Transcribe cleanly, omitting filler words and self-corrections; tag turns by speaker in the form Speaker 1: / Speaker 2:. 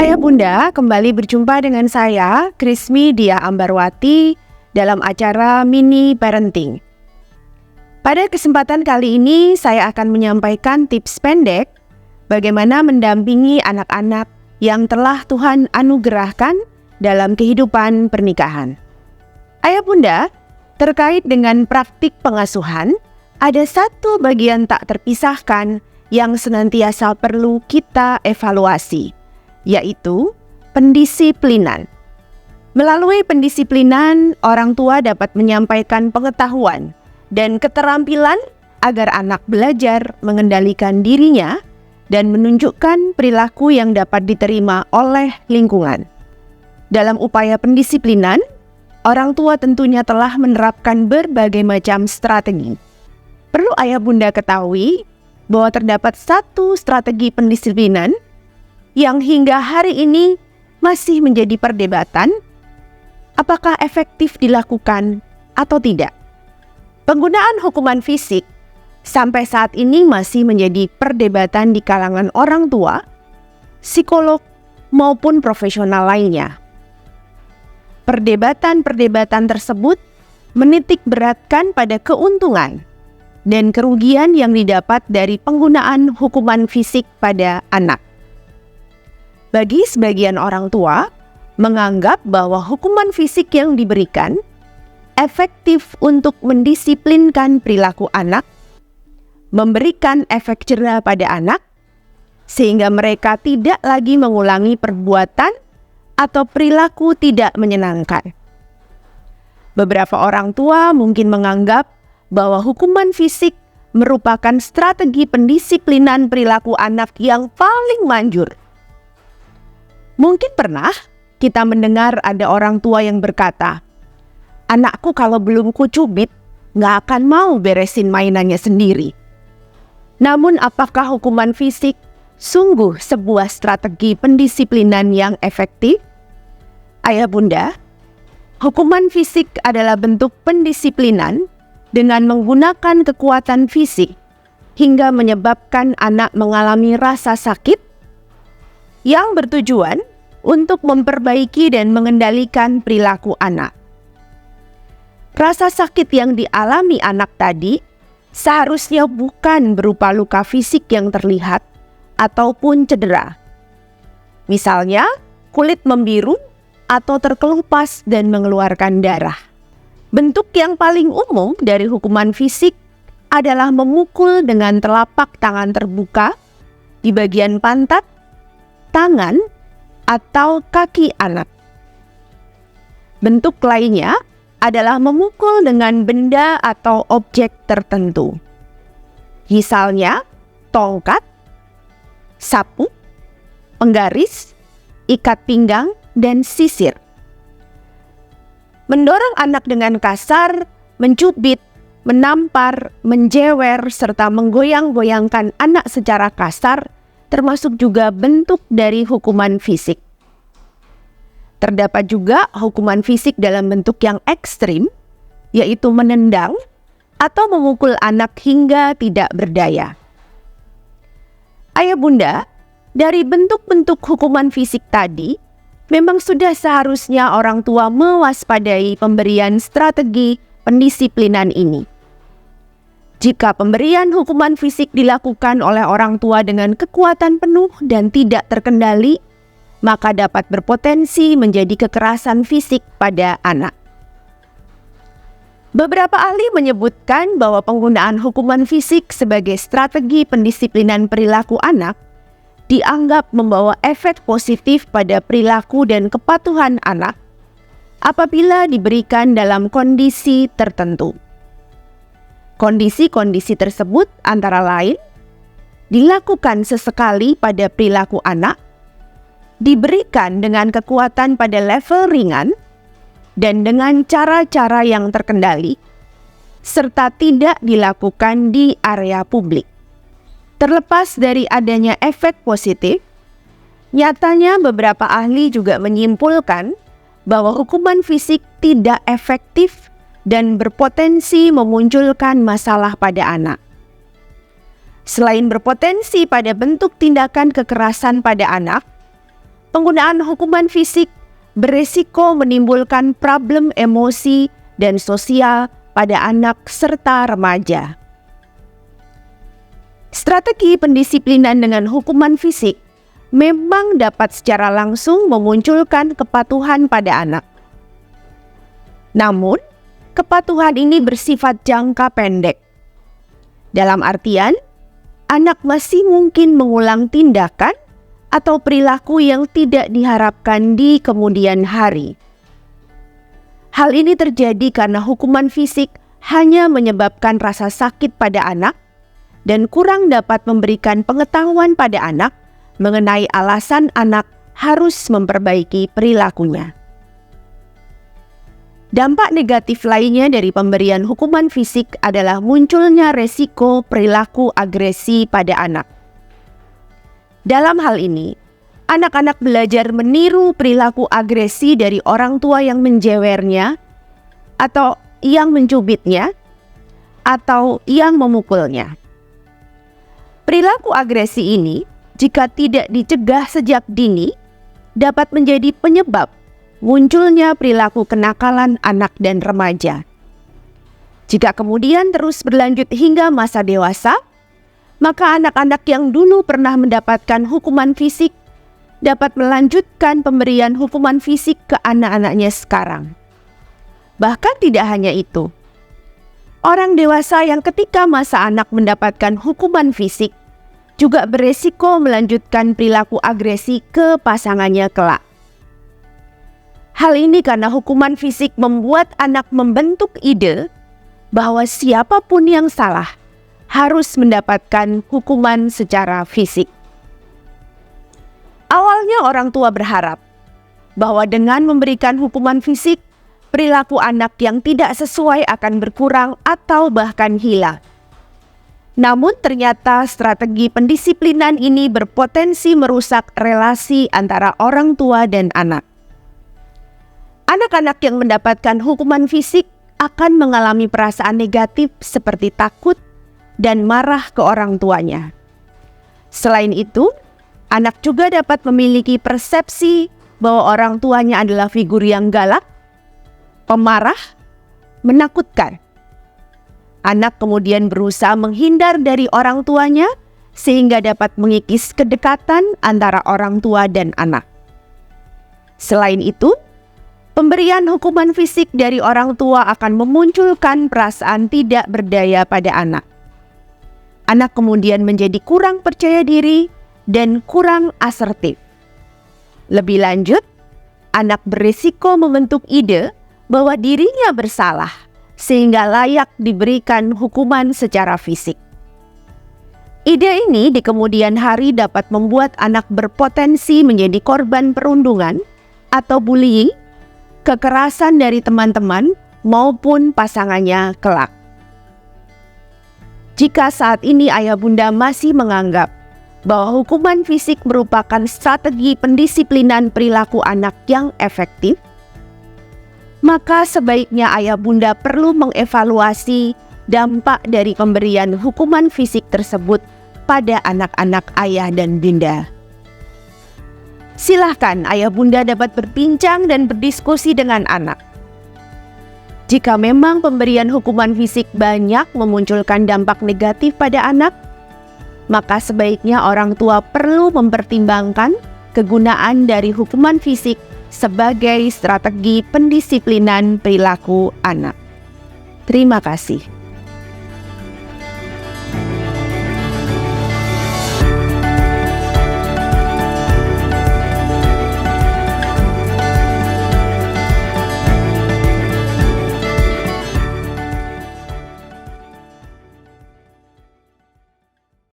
Speaker 1: Ayah Bunda, kembali berjumpa dengan saya, Krismi Dia Ambarwati, dalam acara Mini Parenting. Pada kesempatan kali ini, saya akan menyampaikan tips pendek bagaimana mendampingi anak-anak yang telah Tuhan anugerahkan dalam kehidupan pernikahan. Ayah Bunda, terkait dengan praktik pengasuhan, ada satu bagian tak terpisahkan yang senantiasa perlu kita evaluasi, yaitu pendisiplinan. Melalui pendisiplinan, orang tua dapat menyampaikan pengetahuan dan keterampilan agar anak belajar mengendalikan dirinya dan menunjukkan perilaku yang dapat diterima oleh lingkungan. Dalam upaya pendisiplinan, orang tua tentunya telah menerapkan berbagai macam strategi. Perlu ayah bunda ketahui bahwa terdapat satu strategi pendisiplinan yang hingga hari ini masih menjadi perdebatan, apakah efektif dilakukan atau tidak. Penggunaan hukuman fisik sampai saat ini masih menjadi perdebatan di kalangan orang tua, psikolog, maupun profesional lainnya. Perdebatan-perdebatan tersebut menitik beratkan pada keuntungan dan kerugian yang didapat dari penggunaan hukuman fisik pada anak. Bagi sebagian orang tua, menganggap bahwa hukuman fisik yang diberikan efektif untuk mendisiplinkan perilaku anak, memberikan efek jera pada anak, sehingga mereka tidak lagi mengulangi perbuatan atau perilaku tidak menyenangkan. Beberapa orang tua mungkin menganggap bahwa hukuman fisik merupakan strategi pendisiplinan perilaku anak yang paling manjur. Mungkin pernah kita mendengar ada orang tua yang berkata, "Anakku kalau belum kucubit, gak akan mau beresin mainannya sendiri." Namun apakah hukuman fisik sungguh sebuah strategi pendisiplinan yang efektif? Ayah bunda, hukuman fisik adalah bentuk pendisiplinan dengan menggunakan kekuatan fisik hingga menyebabkan anak mengalami rasa sakit yang bertujuan untuk memperbaiki dan mengendalikan perilaku anak. Rasa sakit yang dialami anak tadi seharusnya bukan berupa luka fisik yang terlihat ataupun cedera. Misalnya, kulit membiru atau terkelupas dan mengeluarkan darah. Bentuk yang paling umum dari hukuman fisik adalah memukul dengan telapak tangan terbuka di bagian pantat, tangan, atau kaki anak. Bentuk lainnya adalah memukul dengan benda atau objek tertentu. Misalnya, tongkat, sapu, penggaris, ikat pinggang, dan sisir. Mendorong anak dengan kasar, mencubit, menampar, menjewer, serta menggoyang-goyangkan anak secara kasar termasuk juga bentuk dari hukuman fisik. Terdapat juga hukuman fisik dalam bentuk yang ekstrim, yaitu menendang atau memukul anak hingga tidak berdaya. Ayah bunda, dari bentuk-bentuk hukuman fisik tadi, memang sudah seharusnya orang tua mewaspadai pemberian strategi pendisiplinan ini. Jika pemberian hukuman fisik dilakukan oleh orang tua dengan kekuatan penuh dan tidak terkendali, maka dapat berpotensi menjadi kekerasan fisik pada anak. Beberapa ahli menyebutkan bahwa penggunaan hukuman fisik sebagai strategi pendisiplinan perilaku anak dianggap membawa efek positif pada perilaku dan kepatuhan anak apabila diberikan dalam kondisi tertentu. Kondisi-kondisi tersebut antara lain dilakukan sesekali pada perilaku anak, diberikan dengan kekuatan pada level ringan, dan dengan cara-cara yang terkendali, serta tidak dilakukan di area publik. Terlepas dari adanya efek positif, nyatanya beberapa ahli juga menyimpulkan bahwa hukuman fisik tidak efektif dan berpotensi memunculkan masalah pada anak. Selain berpotensi pada bentuk tindakan kekerasan pada anak, penggunaan hukuman fisik beresiko menimbulkan problem emosi dan sosial pada anak serta remaja. Strategi pendisiplinan dengan hukuman fisik memang dapat secara langsung memunculkan kepatuhan pada anak. Namun, kepatuhan ini bersifat jangka pendek. Dalam artian, anak masih mungkin mengulang tindakan atau perilaku yang tidak diharapkan di kemudian hari. Hal ini terjadi karena hukuman fisik hanya menyebabkan rasa sakit pada anak dan kurang dapat memberikan pengetahuan pada anak mengenai alasan anak harus memperbaiki perilakunya. Dampak negatif lainnya dari pemberian hukuman fisik adalah munculnya resiko perilaku agresi pada anak. Dalam hal ini, anak-anak belajar meniru perilaku agresi dari orang tua yang menjewernya, atau yang mencubitnya, atau yang memukulnya. Perilaku agresi ini, jika tidak dicegah sejak dini, dapat menjadi penyebab munculnya perilaku kenakalan anak dan remaja. Jika kemudian terus berlanjut hingga masa dewasa, maka anak-anak yang dulu pernah mendapatkan hukuman fisik dapat melanjutkan pemberian hukuman fisik ke anak-anaknya sekarang. Bahkan tidak hanya itu, orang dewasa yang ketika masa anak mendapatkan hukuman fisik juga beresiko melanjutkan perilaku agresi ke pasangannya kelak. Hal ini karena hukuman fisik membuat anak membentuk ide bahwa siapapun yang salah harus mendapatkan hukuman secara fisik. Awalnya orang tua berharap bahwa dengan memberikan hukuman fisik, perilaku anak yang tidak sesuai akan berkurang atau bahkan hilang. Namun ternyata strategi pendisiplinan ini berpotensi merusak relasi antara orang tua dan anak. Anak-anak yang mendapatkan hukuman fisik akan mengalami perasaan negatif seperti takut dan marah ke orang tuanya. Selain itu, anak juga dapat memiliki persepsi bahwa orang tuanya adalah figur yang galak, pemarah, menakutkan. Anak kemudian berusaha menghindar dari orang tuanya sehingga dapat mengikis kedekatan antara orang tua dan anak. Selain itu, pemberian hukuman fisik dari orang tua akan memunculkan perasaan tidak berdaya pada anak. Anak kemudian menjadi kurang percaya diri dan kurang asertif. Lebih lanjut, anak berisiko membentuk ide bahwa dirinya bersalah sehingga layak diberikan hukuman secara fisik. Ide ini di kemudian hari dapat membuat anak berpotensi menjadi korban perundungan atau bullying, kekerasan dari teman-teman maupun pasangannya kelak. Jika saat ini ayah bunda masih menganggap bahwa hukuman fisik merupakan strategi pendisiplinan perilaku anak yang efektif, maka sebaiknya ayah bunda perlu mengevaluasi dampak dari pemberian hukuman fisik tersebut pada anak-anak ayah dan bunda. Silahkan ayah bunda dapat berbincang dan berdiskusi dengan anak. Jika memang pemberian hukuman fisik banyak memunculkan dampak negatif pada anak, maka sebaiknya orang tua perlu mempertimbangkan kegunaan dari hukuman fisik sebagai strategi pendisiplinan perilaku anak. Terima kasih.